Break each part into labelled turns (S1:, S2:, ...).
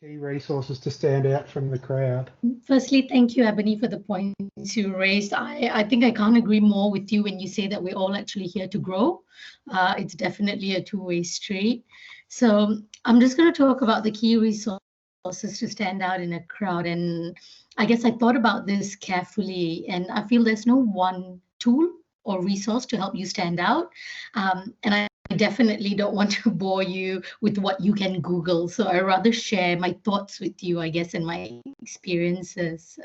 S1: key resources to stand out from the crowd?
S2: Firstly, thank you, Ebony, for the points you raised. I think I can't agree more with you when you say that we're all actually here to grow. It's definitely a two-way street. So I'm just going to talk about the key resources to stand out in a crowd. And I guess I thought about this carefully, and I feel there's no one tool or resource to help you stand out. And I definitely don't want to bore you with what you can Google. So I rather share my thoughts with you, I guess, and my experiences.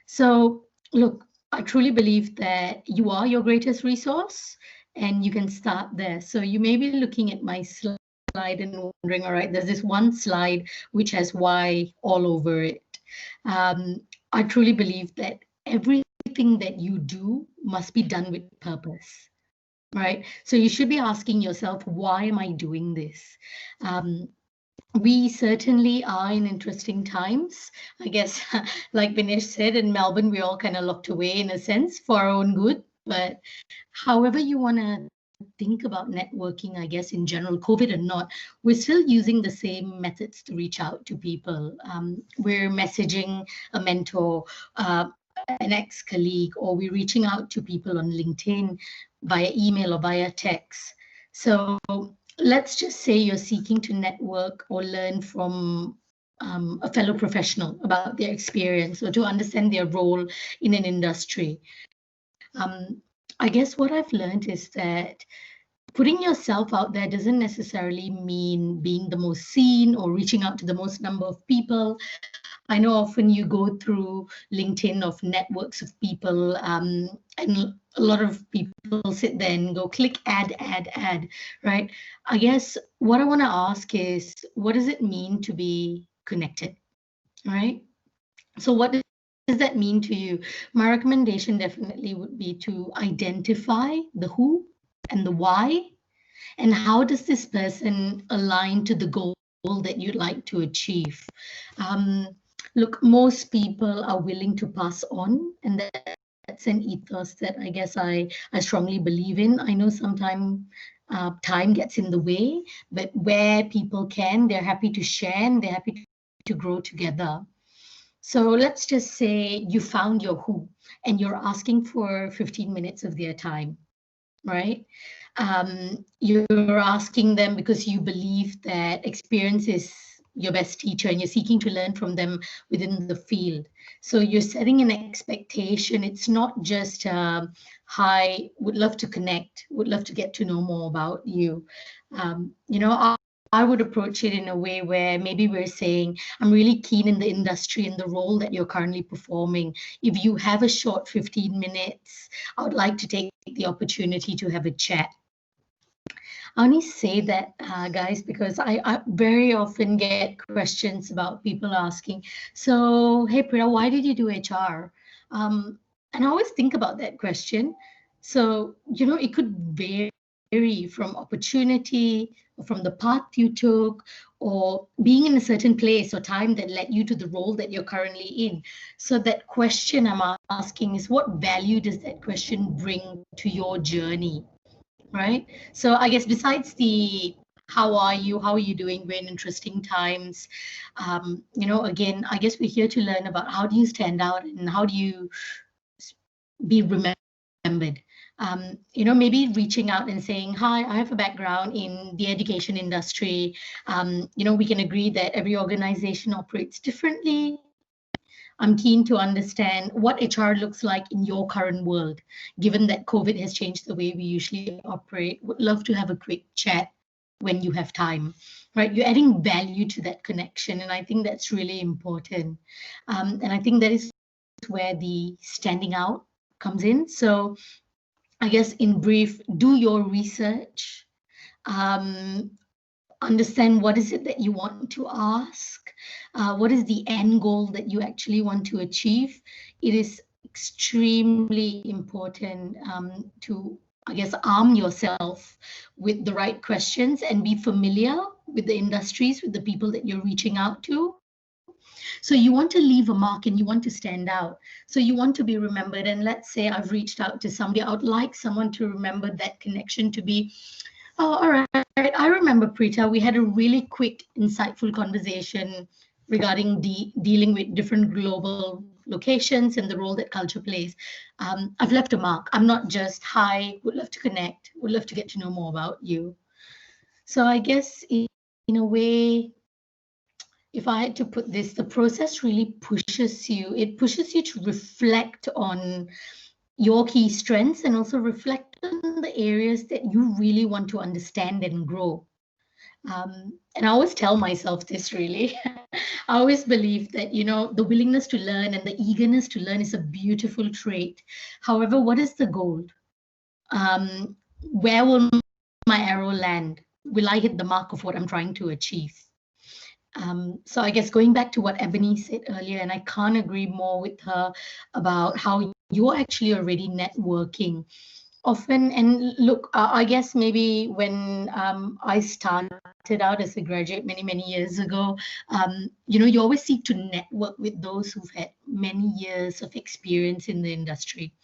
S2: So look, I truly believe that you are your greatest resource and you can start there. So you may be looking at my slide and wondering, all right, there's this one slide which has why all over it. I truly believe that everything that you do must be done with purpose. Right. So you should be asking yourself, why am I doing this? We certainly are in interesting times. I guess, like Vinesh said, in Melbourne, we're all kind of locked away in a sense for our own good. But however you want to think about networking, I guess, in general, COVID or not, we're still using the same methods to reach out to people. We're messaging a mentor, an ex-colleague, or we're reaching out to people on LinkedIn via email or via text. So let's just say you're seeking to network or learn from a fellow professional about their experience or to understand their role in an industry. I guess what I've learned is that putting yourself out there doesn't necessarily mean being the most seen or reaching out to the most number of people. I know often you go through LinkedIn of networks of people, and a lot of people sit there and go click add, right? I guess what I want to ask is, what does it mean to be connected, right? So what does that mean to you? My recommendation definitely would be to identify the who and the why, and how does this person align to the goal that you'd like to achieve. Look, most people are willing to pass on, and that's an ethos that I guess I strongly believe in. I know sometimes time gets in the way, but where people can, they're happy to share and they're happy to grow together. So let's just say you found your who and you're asking for 15 minutes of their time, right? You're asking them because you believe that experience is your best teacher and you're seeking to learn from them within the field. So you're setting an expectation. It's not just, hi, would love to connect, would love to get to know more about you. You know, I would approach it in a way where maybe we're saying, I'm really keen in the industry and the role that you're currently performing. If you have a short 15 minutes, I would like to take the opportunity to have a chat. I only say that, guys, because I very often get questions about people asking, so, hey, Priya, why did you do HR? And I always think about that question. So, you know, it could vary from opportunity, from the path you took, or being in a certain place or time that led you to the role that you're currently in. So that question I'm asking is, what value does that question bring to your journey? Right? So I guess besides the how are you doing, we're in interesting times, you know, again, I guess we're here to learn about how do you stand out and how do you be remembered. You know, maybe reaching out and saying, hi, I have a background in the education industry. You know, we can agree that every organization operates differently. I'm keen to understand what HR looks like in your current world, given that COVID has changed the way we usually operate. Would love to have a quick chat when you have time, right? You're adding value to that connection, and I think that's really important. And I think that is where the standing out comes in. So I guess in brief, do your research, understand what is it that you want to ask, what is the end goal that you actually want to achieve. It is extremely important to, I guess, arm yourself with the right questions and be familiar with the industries, with the people that you're reaching out to. So you want to leave a mark and you want to stand out. So you want to be remembered. And let's say I've reached out to somebody, I would like someone to remember that connection to be, Oh, all right. I remember, Preeta, we had a really quick, insightful conversation regarding dealing with different global locations and the role that culture plays. I've left a mark. I'm not just, hi, would love to connect, would love to get to know more about you. So I guess in a way, if I had to put this, the process really pushes you, it pushes you to reflect on your key strengths and also reflect on the areas that you really want to understand and grow. And I always tell myself this really. I always believe that, the willingness to learn and the eagerness to learn is a beautiful trait. However, what is the goal? Where will my arrow land? Will I hit the mark of what I'm trying to achieve? So I guess going back to what Ebony said earlier, and I can't agree more with her about how you're actually already networking often. And look, I guess maybe when I started out as a graduate many years ago, you always seek to network with those who've had many years of experience in the industry.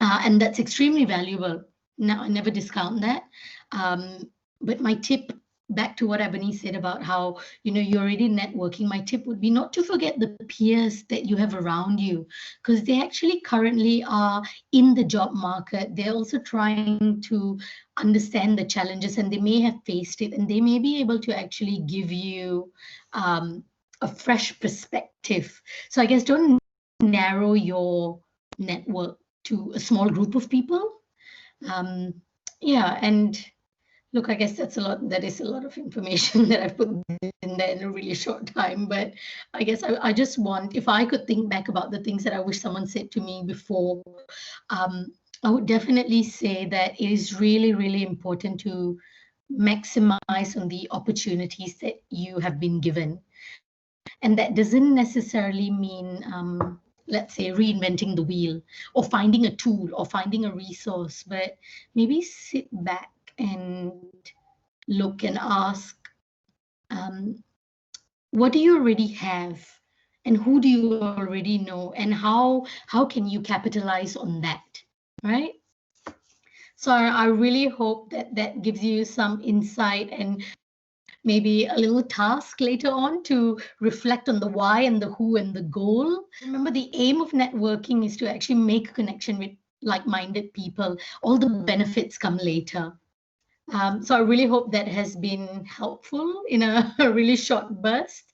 S2: And that's extremely valuable. Now, I never discount that. But my tip, back to what Ebony said about how, you're already networking, my tip would be not to forget the peers that you have around you, because they actually currently are in the job market. They're also trying to understand the challenges, and they may have faced it, and they may be able to actually give you a fresh perspective. So I guess don't narrow your network to a small group of people. Yeah, and look, I guess that's a lot. That is a lot of information that I've put in there in a really short time. But I guess I just want, if I could think back about the things that I wish someone said to me before, I would definitely say that it is really important to maximize on the opportunities that you have been given. And that doesn't necessarily mean let's say reinventing the wheel or finding a tool or finding a resource, but maybe sit back and look and ask, what do you already have and who do you already know, and how can you capitalize on that, right? So I really hope that that gives you some insight and maybe a little task later on to reflect on the why and the who and the goal. Remember, the aim of networking is to actually make a connection with like-minded people. All the benefits come later. So I really hope that has been helpful in a really short burst.